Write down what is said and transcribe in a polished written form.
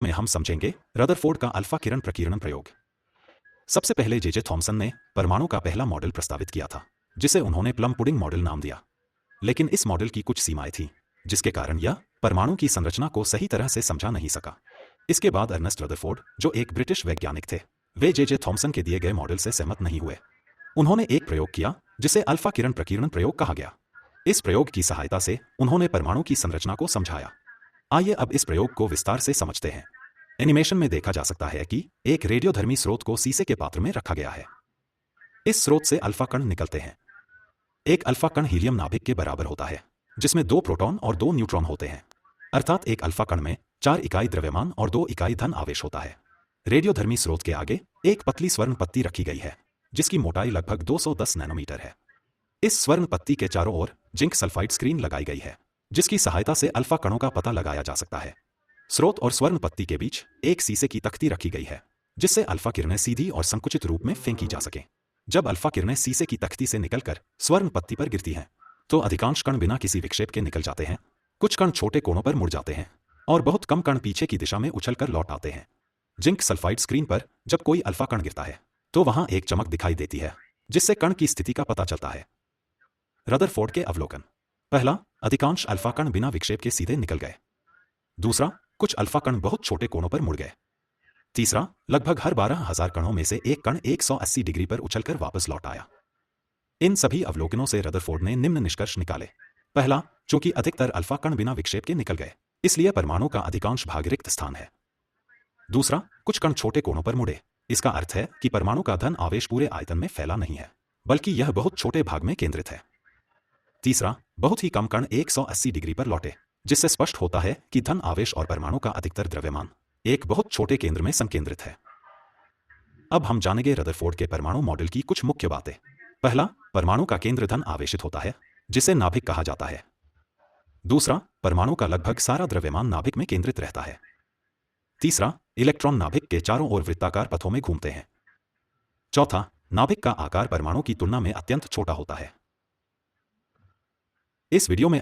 में हम समझेंगे रदरफोर्ड का अल्फा किरण प्रकीर्णन प्रयोग। सबसे पहले जे थॉमसन ने परमाणु का पहला मॉडल प्रस्तावित किया था, जिसे उन्होंने प्लम पुडिंग मॉडल नाम दिया। लेकिन इस मॉडल की कुछ सीमाएं थीं, जिसके कारण यह परमाणु की संरचना को सही तरह से समझा नहीं सका। इसके बाद अर्नेस्ट रदरफोर्ड, जो एक ब्रिटिश वैज्ञानिक थे, वे जे थॉमसन के दिए गए मॉडल से सहमत नहीं हुए। उन्होंने एक प्रयोग किया जिसे अल्फा किरण प्रकीर्णन प्रयोग कहा गया। इस प्रयोग की सहायता से उन्होंने परमाणु की संरचना को समझाया। आइए अब इस प्रयोग को विस्तार से समझते हैं। एनिमेशन में देखा जा सकता है कि एक रेडियोधर्मी स्रोत को शीशे के पात्र में रखा गया है। इस स्रोत से अल्फा कण निकलते हैं। एक अल्फा कण हीलियम नाभिक के बराबर होता है, जिसमें 2 प्रोटॉन और 2 न्यूट्रॉन होते हैं। अर्थात एक अल्फा कण में 4 इकाई द्रव्यमान और 2 इकाई धन आवेश होता है। रेडियोधर्मी स्रोत के आगे एक पतली स्वर्ण पत्ती रखी गई है, जिसकी मोटाई लगभग 210 नैनोमीटर है। इस स्वर्ण पत्ती के चारों ओर जिंक सल्फाइड स्क्रीन लगाई गई है, जिसकी सहायता से अल्फा कणों का पता लगाया जा सकता है। स्रोत और स्वर्ण पत्ती के बीच एक शीशे की तख्ती रखी गई है, जिससे अल्फा किरणें सीधी और संकुचित रूप में फेंकी जा सकें। जब अल्फा किरणें शीशे की तख्ती से निकलकर स्वर्ण पत्ती पर गिरती हैं, तो अधिकांश कण बिना किसी विक्षेप के निकल जाते हैं। कुछ कण छोटे कोणों पर मुड़ जाते हैं और बहुत कम कण पीछे की दिशा में उछलकर लौट आते हैं। जिंक सल्फाइड स्क्रीन पर जब कोई अल्फा कण गिरता है, तो वहां एक चमक दिखाई देती है, जिससे कण की स्थिति का पता चलता है। रदरफोर्ड के अवलोकन। पहला, अधिकांश अल्फा कण बिना विक्षेप के सीधे निकल गए। दूसरा, कुछ अल्फा कण बहुत छोटे कोणों पर मुड़ गए। तीसरा, लगभग हर 12,000 कणों में से एक कण 180 डिग्री पर उछलकर वापस लौट आया। इन सभी अवलोकनों से रदरफोर्ड ने निम्न निष्कर्ष निकाले। पहला, चूंकि अधिकतर अल्फा कण बिना विक्षेप के निकल गए, इसलिए परमाणु का अधिकांश भाग रिक्त स्थान है। दूसरा, कुछ कण छोटे कोणों पर मुड़े। इसका अर्थ है कि परमाणु का धन आवेश पूरे आयतन में फैला नहीं है, बल्कि यह बहुत छोटे भाग में केंद्रित है। तीसरा, बहुत ही कम कण 180 डिग्री पर लौटे, जिससे स्पष्ट होता है कि धन आवेश और परमाणु का अधिकतर द्रव्यमान एक बहुत छोटे केंद्र में संकेंद्रित है। अब हम जानेंगे रदरफोर्ड के परमाणु मॉडल की कुछ मुख्य बातें। पहला, परमाणु का केंद्र धन आवेशित होता है, जिसे नाभिक कहा जाता है। दूसरा, परमाणु का लगभग सारा द्रव्यमान नाभिक में केंद्रित रहता है। तीसरा, इलेक्ट्रॉन नाभिक के चारों ओर वृत्ताकार पथों में घूमते हैं। चौथा, नाभिक का आकार परमाणु की तुलना में अत्यंत छोटा होता है। इस वीडियो में